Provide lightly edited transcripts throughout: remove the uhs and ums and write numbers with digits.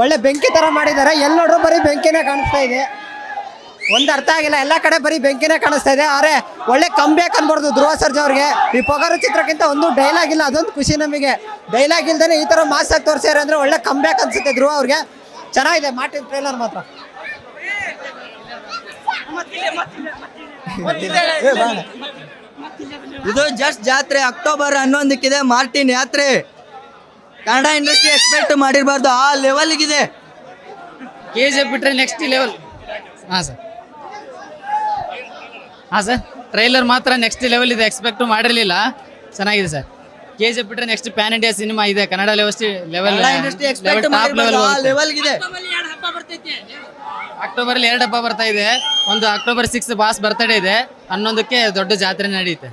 ಒಳ್ಳೆ ಬೆಂಕಿ ತರ ಮಾಡಿದ್ದಾರೆ. ಎಲ್ಲಿ ನೋಡ್ರು ಬರೀ ಬೆಂಕಿನೇ ಕಾಣಿಸ್ತಾ ಇದೆ. ಒಂದು ಅರ್ಥ ಆಗಿಲ್ಲ, ಎಲ್ಲ ಕಡೆ ಬರೀ ಬೆಂಕಿನೇ ಕಾಣಿಸ್ತಾ ಇದೆ. ಆದ್ರೆ ಒಳ್ಳೆ ಕಂಬ್ಯಾಕ್ ಅನ್ಬಾರ್ದು ಧ್ರುವ ಸರ್ಜಾ ಅವ್ರಿಗೆ. ಈ ಪೊಗರು ಚಿತ್ರಕ್ಕಿಂತ ಒಂದು ಡೈಲಾಗ್ ಇಲ್ಲ, ಅದೊಂದು ಖುಷಿ ನಮಗೆ. ಡೈಲಾಗ್ ಇಲ್ದೇನೆ ಈ ತರ ಮಾಸ್ ಆಗಿ ತೋರಿಸ್ಯಾರ ಅಂದ್ರೆ ಒಳ್ಳೆ ಕಂಬ್ಯಾಕ್ ಅನ್ಸುತ್ತೆ ಧ್ರುವ ಅವ್ರಿಗೆ. ಚೆನ್ನಾಗಿದೆ ಮಾರ್ಟಿನ್ ಟ್ರೈಲರ್ ಮಾತ್ರ. ಇದು ಜಸ್ಟ್ ಜಾತ್ರೆ. ಅಕ್ಟೋಬರ್ 11 ಮಾರ್ಟಿನ್ ಯಾತ್ರೆ. ಕನ್ನಡ ಇಂಡಸ್ಟ್ರಿ ಎಕ್ಸ್ಪೆಕ್ಟ್ ಮಾಡಿರಬಾರ್ದು, ಆ ಲೆವೆಲ್ಗಿದೆ. KGF ಬಿಟ್ರೆ ನೆಕ್ಸ್ಟ್ ಲೆವೆಲ್. ಹಾಂ ಸರ್ ಟ್ರೈಲರ್ ಮಾತ್ರ ನೆಕ್ಸ್ಟ್ ಲೆವೆಲ್ ಇದೆ, ಎಕ್ಸ್ಪೆಕ್ಟ್ ಮಾಡಿರಲಿಲ್ಲ. ಚೆನ್ನಾಗಿದೆ ಸರ್. KGF ಬಿಟ್ರೆ ನೆಕ್ಸ್ಟ್ ಪ್ಯಾನ್ ಇಂಡಿಯಾ ಸಿನಿಮಾ ಇದೆ. ಕನ್ನಡ ಲೆವೆಲ್ ಇಂಡಸ್ಟ್ರಿ ಎಕ್ಸ್ಪೆಕ್ಟ್ ಮಾಡಿರಬಾರ್ದು, ಆ ಲೆವೆಲ್ಗಿದೆ. ಅಕ್ಟೋಬರಲ್ಲಿ 2 ಹಬ್ಬ ಬರ್ತಾ ಇದೆ. ಒಂದು October 6 ಬಾಸ್ ಬರ್ತಡೇ ಇದೆ. 11ಕ್ಕೆ ದೊಡ್ಡ ಜಾತ್ರೆ ನಡೆಯುತ್ತೆ.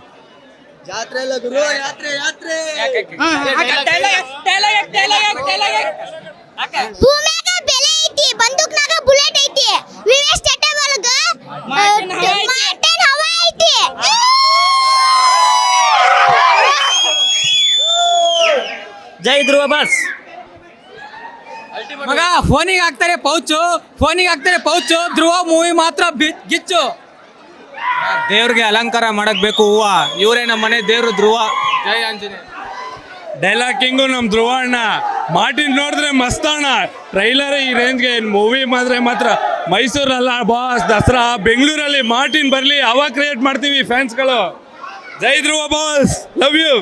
ಜಾತ್ರೆ ಅಲ್ಲ ಗುರು, ಯಾತ್ರೆ ಯಾತ್ರೆ. ಭೂಮ್ಯಾಗ ಬೆಲೆ ಐತಿ, ಬಂದೂಕ್ನಾಗ ಬುಲೆಟ್ ಐತಿ, ವಿವೇಶ್ ಚಟ್ಟ ಒಳಗ ಮಾರ್ಟಿನ್ ಹವಾ ಐತಿ. ಜೈ ಧ್ರುವ ಬಾಸ್. ಮಗ ಫೋನಿಗೆ ಹಾಕ್ತಾರೆ ಪೌಚು, ಧ್ರುವ ಮೂವಿ ಮಾತ್ರ ಗಿಚ್ಚು. ದೇವ್ರಿಗೆ ಅಲಂಕಾರ ಮಾಡಕ್ ಬೇಕು ಹೂವ. ಇವರೇ ನಮ್ಮ ಮನೆ ದೇವ್ರು ಧ್ರುವ. ಜೈ ಆಂಜನೇಯ. ಡೈಲಾಗ್ ಕಿಂಗು ನಮ್ ಧ್ರುವ ಅಣ್ಣ. ಮಾರ್ಟಿನ್ ನೋಡಿದ್ರೆ ಮಸ್ತ್ ಅಣ್ಣ. ಟ್ರೈಲರ್ ಈ ರೇಂಜ್ಗೆ ಮೂವಿ ಮಾತ್ರ ಮೈಸೂರಲ್ಲ ಬಾಸ್, ದಸರಾ ಬೆಂಗಳೂರಲ್ಲಿ ಮಾರ್ಟಿನ್ ಬರ್ಲಿ, ಅವಾಗ ಕ್ರಿಯೇಟ್ ಮಾಡ್ತೀವಿ ಫ್ಯಾನ್ಸ್ಗಳು. ಜೈ ಧ್ರುವ ಬಾಸ್, ಲವ್ ಯು.